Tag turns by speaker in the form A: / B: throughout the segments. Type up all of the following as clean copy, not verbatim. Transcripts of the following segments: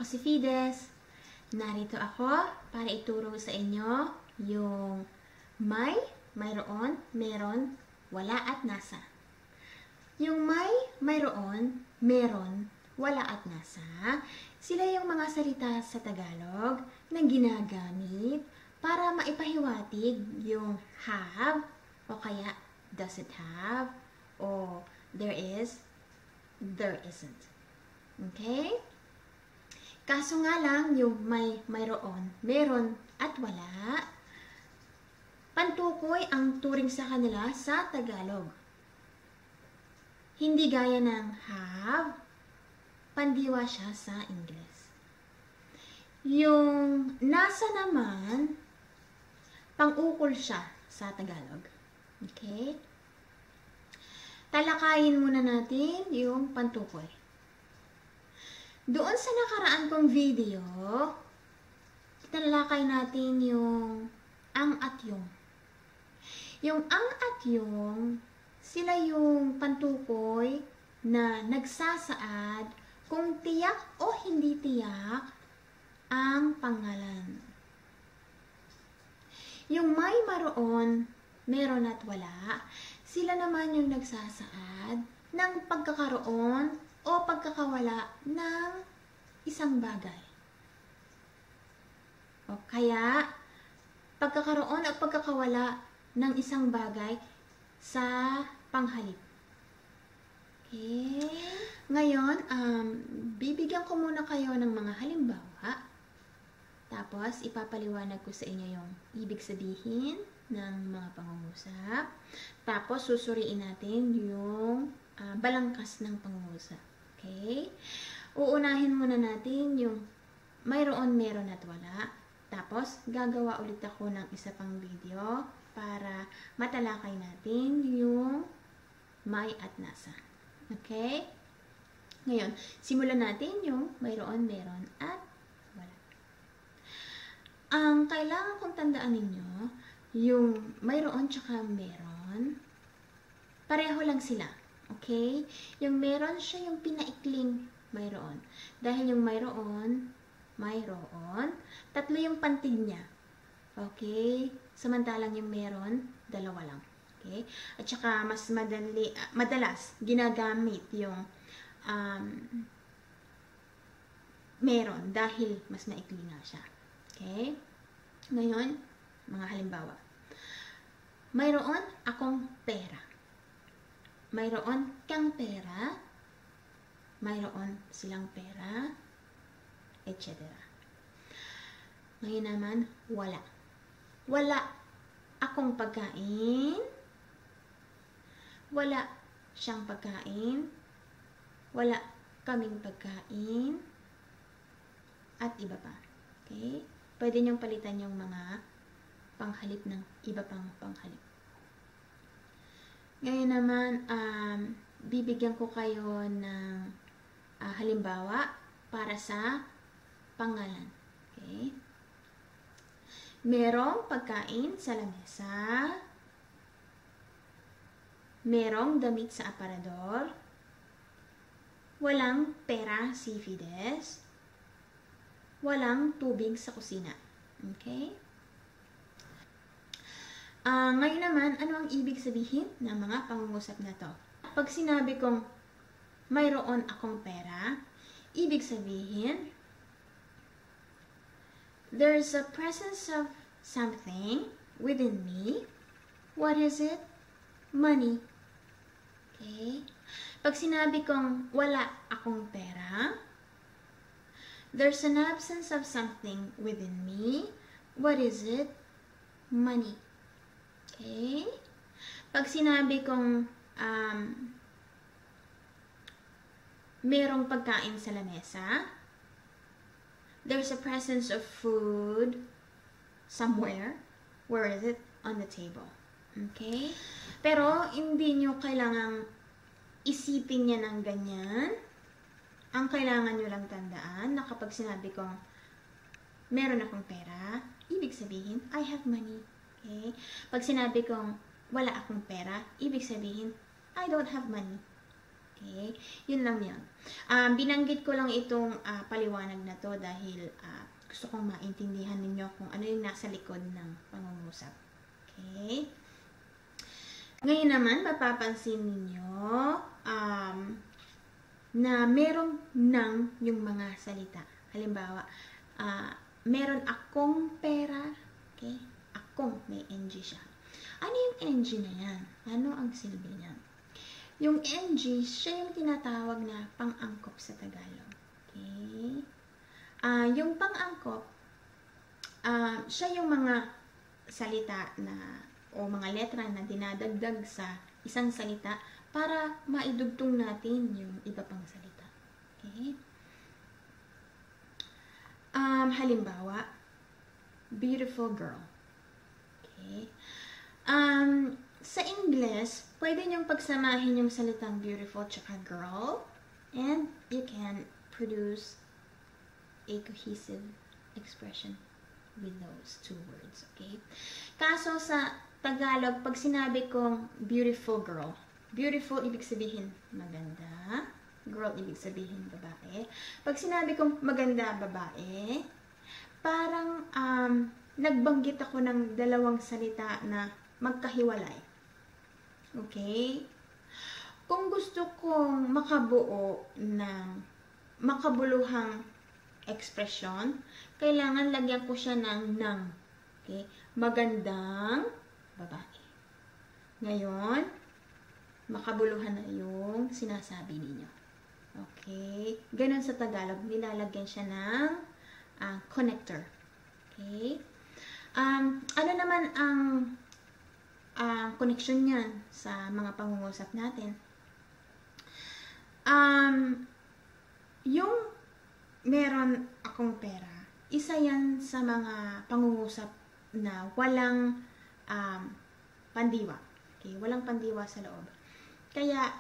A: si Fides. Narito ako para ituro sa inyo yung may, mayroon, meron, wala at nasa. Yung may, mayroon, meron, wala at nasa, sila yung mga salita sa Tagalog na ginagamit para maipahiwatig yung have o kaya doesn't have o there is, there isn't. Okay? Kaso nga lang, yung may, mayroon, meron, at wala, pantukoy ang turing sa kanila sa Tagalog. Hindi gaya ng have, pandiwa siya sa Ingles. Yung nasa naman, pang-ukol siya sa Tagalog. Okay? Talakayin muna natin yung pantukoy. Doon sa nakaraan kong video, talakay natin yung ang at yung. Yung ang at yung, sila yung pantukoy na nagsasaad kung tiyak o hindi tiyak ang pangalan. Yung may maroon, meron at wala, sila naman yung nagsasaad ng pagkakaroon o pagkakawala ng isang bagay. O kaya, pagkakaroon o pagkakawala ng isang bagay sa panghalip. Okay? Ngayon, bibigyan ko muna kayo ng mga halimbawa. Tapos, ipapaliwanag ko sa inyo yung ibig sabihin ng mga pangungusap. Tapos, susuriin natin yung balangkas ng pangungusap. Okay? Uunahin muna natin yung mayroon, meron at wala. Tapos, gagawa ulit ako ng isa pang video para matalakay natin yung may at nasa. Okay? Ngayon, simulan natin yung mayroon, meron at wala. Ang kailangan kong tandaan ninyo, yung mayroon tsaka meron, pareho lang sila. Okay? Yung meron siya yung pinaikling mayroon. Dahil yung mayroon, tatlo yung pantig niya. Okay? Samantalang yung meron, dalawa lang. Okay? At saka mas madalas ginagamit yung meron dahil mas maikli nga siya. Okay? Ngayon, mga halimbawa. Mayroon akong pera. Mayroon kang pera, mayroon silang pera, etc. Ngayon naman, wala. Wala akong pagkain, wala siyang pagkain, wala kaming pagkain, at iba pa. Okay? Pwede niyong palitan yung mga panghalip ng iba pang panghalip. Ngayon naman, bibigyan ko kayo ng halimbawa para sa pangalan. Okay? Merong pagkain sa lamesa. Merong damit sa aparador. Walang pera si Fides. Walang tubig sa kusina. Okay? Ngayon naman, ano ang ibig sabihin ng mga pangungusap na to? Pag sinabi kong mayroon akong pera, ibig sabihin, there's a presence of something within me. What is it? Money. Okay? Pag sinabi kong wala akong pera, there's an absence of something within me. What is it? Money. Okay? Pag sinabi kong merong pagkain sa lamesa, there's a presence of food somewhere. Where is it? On the table. Okay? Pero, hindi nyo kailangang isipin niya ng ganyan. Ang kailangan nyo lang tandaan na kapag sinabi kong meron akong pera, ibig sabihin, I have money. Okay? Pag sinabi kong wala akong pera, ibig sabihin, I don't have money. Okay? Yun lang yan. Binanggit ko lang itong paliwanag na to dahil gusto kong maintindihan ninyo kung ano yung nasa likod ng pangungusap. Okay? Ngayon naman, mapapansin ninyo na merong nang yung mga salita. Halimbawa, meron akong pera. Okay? Akong, may NG siya. Ano yung NG na yan? Ano ang silbi niyan? Yung NG, siya yung tinatawag na pang-angkop sa Tagalog. Okay? Yung pang-angkop, siya yung mga salita na o mga letra na dinadagdag sa isang salita para maidugtong natin yung iba pang salita. Okay? Halimbawa, beautiful girl. Okay? Sa English, pwede niyong pagsamahin yung salitang beautiful tsaka girl, and you can produce a cohesive expression with those two words. Okay? Kaso sa Tagalog, pag sinabi kong beautiful girl, beautiful ibig sabihin maganda, girl ibig sabihin babae. Pag sinabi kong maganda babae, parang nagbanggit ako ng dalawang salita na magkahiwalay. Okay? Kung gusto kong makabuo ng makabuluhang ekspresyon, kailangan lagyan ko siya ng nang. Okay? Magandang babae. Ngayon, makabuluhan na yung sinasabi ninyo. Okay? Ganon sa Tagalog, nilalagyan siya ng connector. Okay? Ano naman ang connection niyan sa mga pangungusap natin? Yung meron akong pera, isa yan sa mga pangungusap na walang pandiwa. Okay? Walang pandiwa sa loob. Kaya,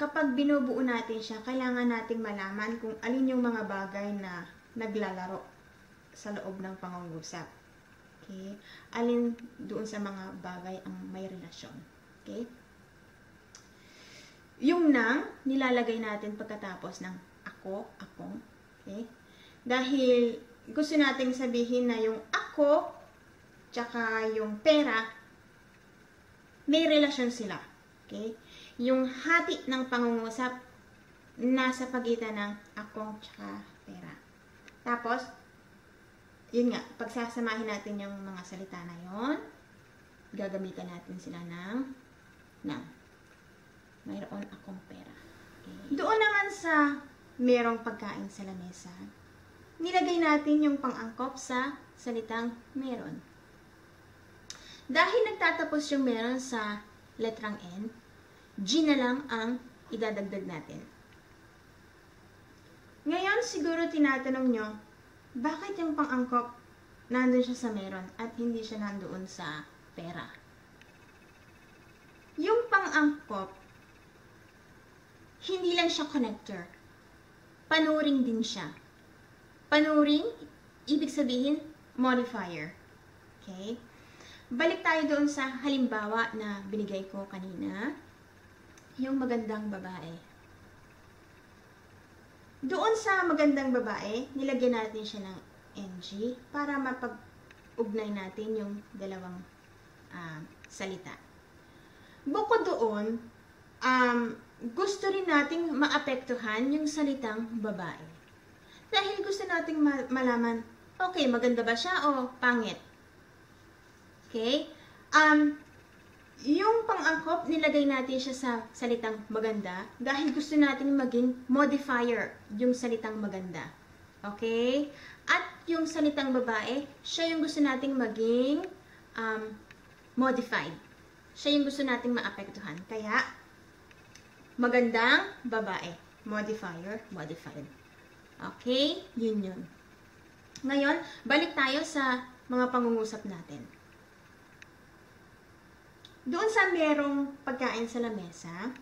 A: kapag binubuo natin siya, kailangan nating malaman kung alin yung mga bagay na naglalaro sa loob ng pangungusap. Okay? Alin doon sa mga bagay ang may relasyon. Okay? Yung nang, nilalagay natin pagkatapos ng ako, akong. Okay? Dahil gusto nating sabihin na yung ako, tsaka yung pera, may relasyon sila. Okay? Yung hati ng pangungusap, nasa pagitan ng akong tsaka pera. Tapos, yun nga, pagsasamahin natin yung mga salita na yon, gagamitan natin sila ng mayroon akong pera. Okay. Doon naman sa merong pagkain sa lamesa, nilagay natin yung pang-angkop sa salitang meron. Dahil nagtatapos yung meron sa letrang N, G na lang ang idadagdag natin. Ngayon, siguro tinatanong nyo, bakit yung pang-angkop nandun siya sa meron at hindi siya nandoon sa pera? Yung pang-angkop, hindi lang siya connector. Panuring din siya. Panuring, ibig sabihin, modifier. Okay? Balik tayo doon sa halimbawa na binigay ko kanina, yung magandang babae. Doon sa magandang babae, nilagyan natin siya ng NG para mapag-ugnay natin yung dalawang salita. Bukod doon, gusto rin nating maapektuhan yung salitang babae. Dahil gusto nating malaman, okay, maganda ba siya o pangit? Okay? Yung pang-angkop, nilagay natin siya sa salitang maganda dahil gusto natin maging modifier yung salitang maganda. Okay? At yung salitang babae, siya yung gusto nating maging modified. Siya yung gusto nating maapektuhan. Kaya, magandang babae. Modifier, modified. Okay? Yun yun. Ngayon, balik tayo sa mga pangungusap natin. Doon sa merong pagkain sa lamesa,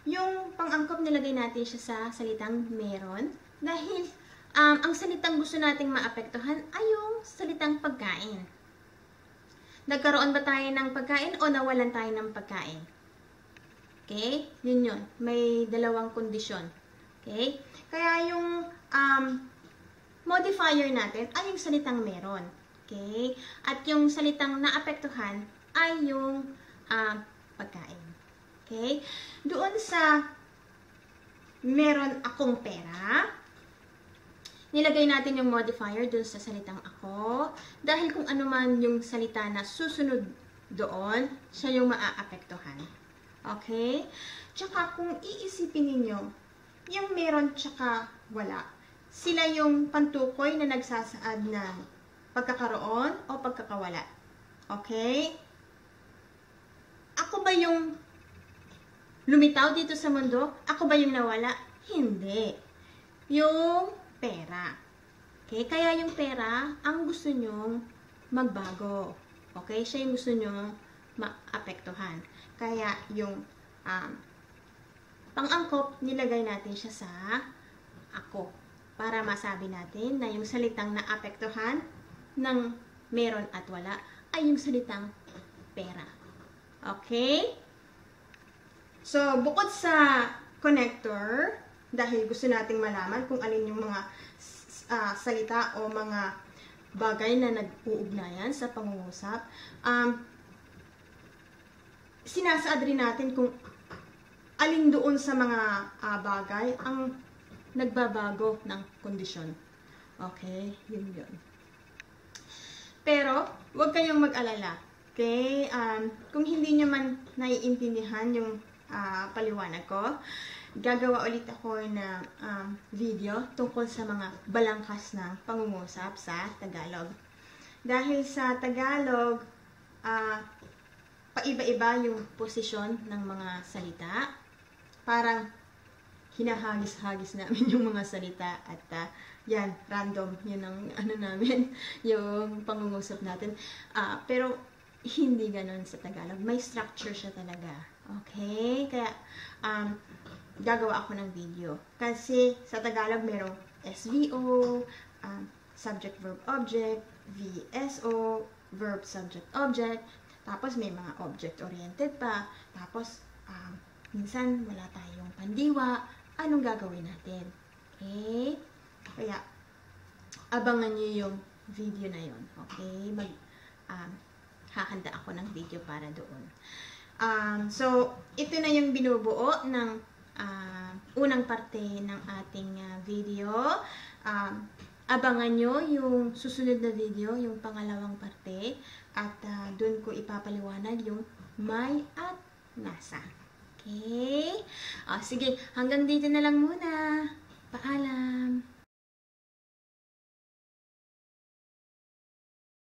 A: yung pang-angkop nilagay natin siya sa salitang meron dahil ang salitang gusto nating maapektuhan ay yung salitang pagkain. Nagkaroon ba tayo ng pagkain o nawalan tayo ng pagkain? Okay? Yun. May dalawang kondisyon. Okay? Kaya yung modifier natin ay yung salitang meron. Okay? At yung salitang naapektuhan ay yung pagkain. Okay? Doon sa meron akong pera, nilagay natin yung modifier doon sa salitang ako. Dahil kung ano man yung salita na susunod doon, siya yung maaapektuhan. Okay? Tsaka kung iisipin ninyo, yung meron tsaka wala, sila yung pantukoy na nagsasaad ng pagkakaroon o pagkakawala. Okay? Ako ba yung lumitaw dito sa mundo? Ako ba yung nawala? Hindi. Yung pera. Okay? Kaya yung pera, ang gusto nyong magbago. Okay? Siya yung gusto nyong maapektuhan. Kaya yung pang-angkop, nilagay natin siya sa ako. Para masabi natin na yung salitang naapektuhan ng meron at wala ay yung salitang pera. Okay? So, bukod sa connector, dahil gusto nating malaman kung alin yung mga salita o mga bagay na nag-uugnayan sa pangungusap, sinasaad rin natin kung alin doon sa mga bagay ang nagbabago ng kondisyon. Okay? Yun. Pero, huwag kayong mag-alala. Okay? Kung hindi nyo man naiintindihan yung paliwanag ko, gagawa ulit ako na video tungkol sa mga balangkas ng pangungusap sa Tagalog. Dahil sa Tagalog, paiba-iba yung posisyon ng mga salita. Parang hinahagis-hagis namin yung mga salita at yan, random. Yun ang namin, yung pangungusap natin. Pero hindi ganon sa Tagalog. May structure siya talaga. Okay? Kaya, gagawa ako ng video. Kasi sa Tagalog, merong SVO, subject, verb, object, VSO, verb, subject, object. Tapos may mga object-oriented pa. Tapos, minsan wala tayong pandiwa. Anong gagawin natin? Okay? Kaya, abangan nyo yung video na yon. Okay? Hahanda ako ng video para doon. So, ito na yung binubuo ng unang parte ng ating video. Abangan nyo yung susunod na video, yung pangalawang parte. At doon ko ipapaliwanag yung may at nasa. Okay? Sige, hanggang dito na lang muna. Paalam!